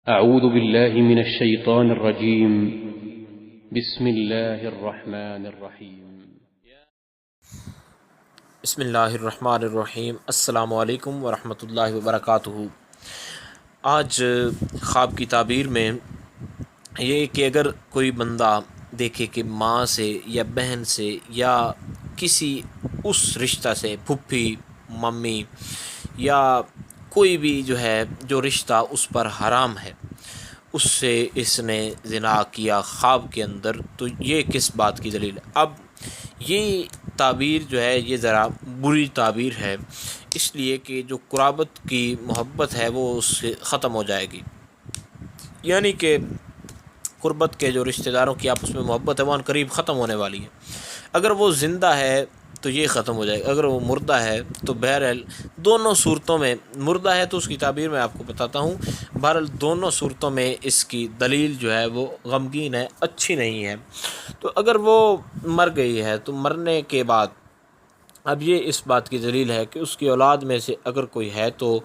أعوذ بالله من الشيطان الرجيم. بسم الله الرحمن الرحيم. بسم اللہ الرحمن الرحیم۔ السلام علیکم ورحمۃ اللہ وبرکاتہ۔ آج خواب کی تعبیر میں یہ کہ اگر کوئی بندہ دیکھے کہ ماں سے یا بہن سے یا کسی اس رشتہ سے، پھپھی، ممی یا کوئی بھی جو رشتہ اس پر حرام ہے، اس سے اس نے زنا کیا خواب کے اندر، تو یہ کس بات کی دلیل ہے؟ اب یہ تعبیر یہ ذرا بری تعبیر ہے، اس لیے کہ جو قرابت کی محبت ہے وہ اس سے ختم ہو جائے گی، یعنی کہ قربت کے جو رشتہ داروں کی آپس میں محبت ہے وہ ان قریب ختم ہونے والی ہے۔ اگر وہ زندہ ہے تو یہ ختم ہو جائے گا، اگر وہ مردہ ہے تو بہرحال دونوں صورتوں میں، مردہ ہے تو اس کی تعبیر میں آپ کو بتاتا ہوں، بہرحال دونوں صورتوں میں اس کی دلیل وہ غمگین ہے، اچھی نہیں ہے۔ تو اگر وہ مر گئی ہے تو مرنے کے بعد اب یہ اس بات کی دلیل ہے کہ اس کی اولاد میں سے اگر کوئی ہے تو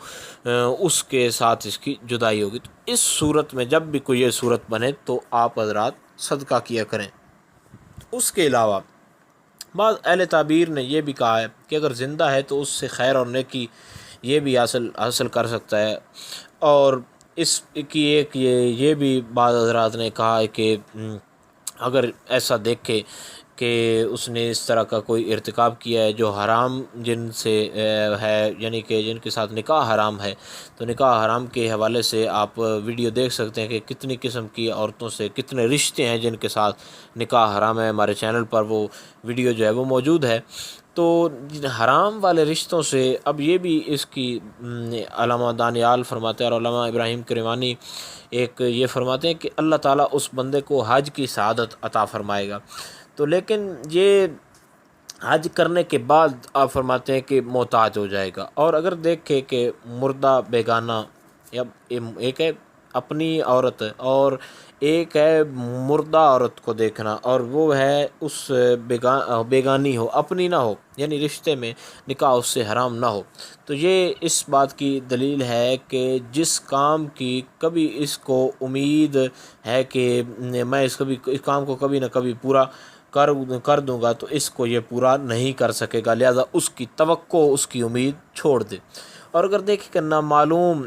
اس کے ساتھ اس کی جدائی ہوگی۔ تو اس صورت میں جب بھی کوئی یہ صورت بنے تو آپ حضرات صدقہ کیا کریں۔ اس کے علاوہ بعض اہل تعبیر نے یہ بھی کہا ہے کہ اگر زندہ ہے تو اس سے خیر اور نیکی یہ بھی حاصل کر سکتا ہے، اور اس کی ایک یہ بھی بعض حضرات نے کہا ہے کہ اگر ایسا دیکھے کہ اس نے اس طرح کا کوئی ارتکاب کیا ہے جو حرام جن سے ہے، یعنی کہ جن کے ساتھ نکاح حرام ہے، تو نکاح حرام کے حوالے سے آپ ویڈیو دیکھ سکتے ہیں کہ کتنی قسم کی عورتوں سے کتنے رشتے ہیں جن کے ساتھ نکاح حرام ہے۔ ہمارے چینل پر وہ ویڈیو وہ موجود ہے۔ تو حرام والے رشتوں سے اب یہ بھی اس کی علامہ دانیال فرماتے ہیں اور علامہ ابراہیم کروانی ایک یہ فرماتے ہیں کہ اللہ تعالیٰ اس بندے کو حج کی سعادت عطا فرمائے گا، تو لیکن یہ حج کرنے کے بعد آپ فرماتے ہیں کہ محتاج ہو جائے گا۔ اور اگر دیکھے کہ مردہ بیگانہ، یا ایک ہے اپنی عورت اور ایک ہے مردہ عورت کو دیکھنا، اور وہ ہے اس بیگانی ہو، اپنی نہ ہو، یعنی رشتے میں نکاح اس سے حرام نہ ہو، تو یہ اس بات کی دلیل ہے کہ جس کام کی کبھی اس کو امید ہے کہ میں اس کام کو کبھی نہ کبھی پورا کر دوں گا، تو اس کو یہ پورا نہیں کر سکے گا، لہذا اس کی توقع، اس کی امید چھوڑ دے۔ اور اگر دیکھیں کہ نامعلوم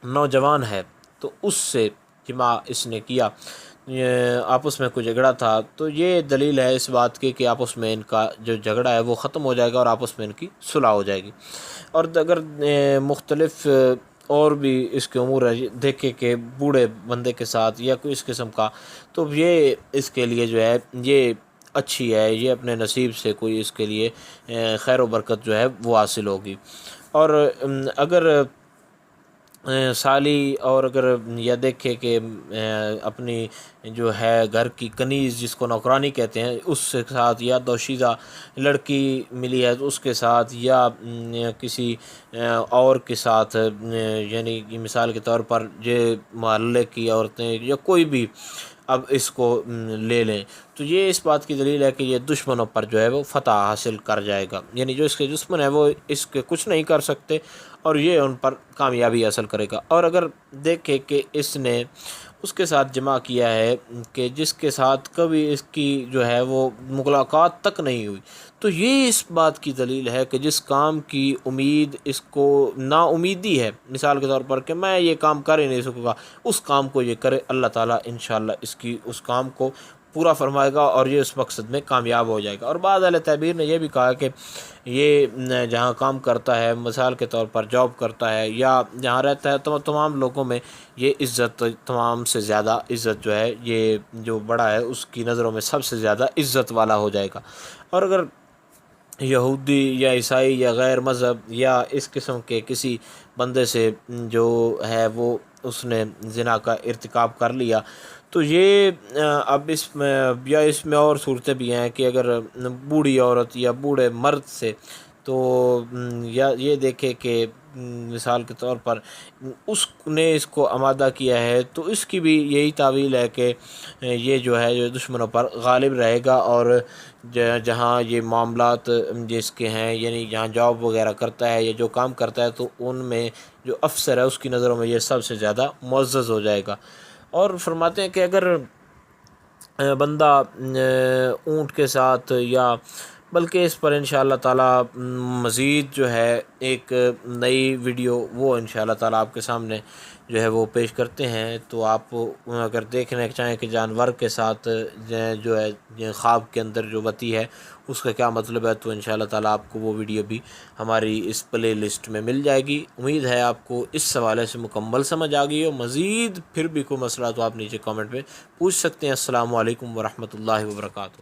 نوجوان ہے تو اس سے جماع اس نے کیا، آپس میں کوئی جھگڑا تھا، تو یہ دلیل ہے اس بات کی کہ آپس میں ان کا جو جھگڑا ہے وہ ختم ہو جائے گا اور آپس میں ان کی صلح ہو جائے گی۔ اور اگر مختلف اور بھی اس کے امور دیکھے کہ بوڑھے بندے کے ساتھ یا کوئی اس قسم کا، تو یہ اس کے لیے یہ اچھی ہے، یہ اپنے نصیب سے کوئی اس کے لیے خیر و برکت وہ حاصل ہوگی۔ اور اگر سالی، اور اگر یہ دیکھے کہ اپنی جو ہے گھر کی کنیز جس کو نوکرانی کہتے ہیں اس کے ساتھ، یا دوشیزہ لڑکی ملی ہے تو اس کے ساتھ، یا کسی اور کے ساتھ، یعنی مثال کے طور پر یہ محلے کی عورتیں یا کوئی بھی اب اس کو لے لیں، تو یہ اس بات کی دلیل ہے کہ یہ دشمنوں پر وہ فتح حاصل کر جائے گا، یعنی جو اس کے دشمن ہیں وہ اس کے کچھ نہیں کر سکتے اور یہ ان پر کامیابی حاصل کرے گا۔ اور اگر دیکھے کہ اس نے اس کے ساتھ جمع کیا ہے کہ جس کے ساتھ کبھی اس کی وہ ملاقات تک نہیں ہوئی، تو یہ اس بات کی دلیل ہے کہ جس کام کی امید اس کو نا امیدی ہے، مثال کے طور پر کہ میں یہ کام کر ہی نہیں سکوں گا، اس کام کو یہ کرے، اللہ تعالیٰ انشاءاللہ اس کام کو پورا فرمائے گا اور یہ اس مقصد میں کامیاب ہو جائے گا۔ اور بعض اہل تعبیر نے یہ بھی کہا کہ یہ جہاں کام کرتا ہے، مثال کے طور پر جاب کرتا ہے یا جہاں رہتا ہے، تو تمام لوگوں میں یہ عزت، تمام سے زیادہ عزت یہ جو بڑا ہے اس کی نظروں میں سب سے زیادہ عزت والا ہو جائے گا۔ اور اگر یہودی یا عیسائی یا غیر مذہب یا اس قسم کے کسی بندے سے وہ اس نے زنا کا ارتکاب کر لیا، تو یہ اب اس میں اور صورتیں بھی ہیں کہ اگر بوڑھی عورت یا بوڑھے مرد سے، تو یا یہ دیکھے کہ مثال کے طور پر اس نے اس کو آمادہ کیا ہے تو اس کی بھی یہی تعویل ہے کہ یہ جو ہے جو دشمنوں پر غالب رہے گا، اور جہاں یہ معاملات جس کے ہیں، یعنی جہاں جاب وغیرہ کرتا ہے یا جو کام کرتا ہے، تو ان میں جو افسر ہے اس کی نظروں میں یہ سب سے زیادہ معزز ہو جائے گا۔ اور فرماتے ہیں کہ اگر بندہ اونٹ کے ساتھ، یا بلکہ اس پر انشاءاللہ تعالیٰ مزید جو ہے ایک نئی ویڈیو وہ انشاءاللہ تعالیٰ آپ کے سامنے جو ہے وہ پیش کرتے ہیں، تو آپ اگر دیکھنا چاہیں کہ جانور کے ساتھ جو ہے خواب کے اندر جو وتی ہے اس کا کیا مطلب ہے، تو انشاءاللہ تعالیٰ آپ کو وہ ویڈیو بھی ہماری اس پلے لسٹ میں مل جائے گی۔ امید ہے آپ کو اس حوالے سے مکمل سمجھ آ گئی ہو۔ مزید پھر بھی کوئی مسئلہ تو آپ نیچے کامنٹ پہ پوچھ سکتے ہیں۔ السلام علیکم ورحمۃ اللہ وبرکاتہ۔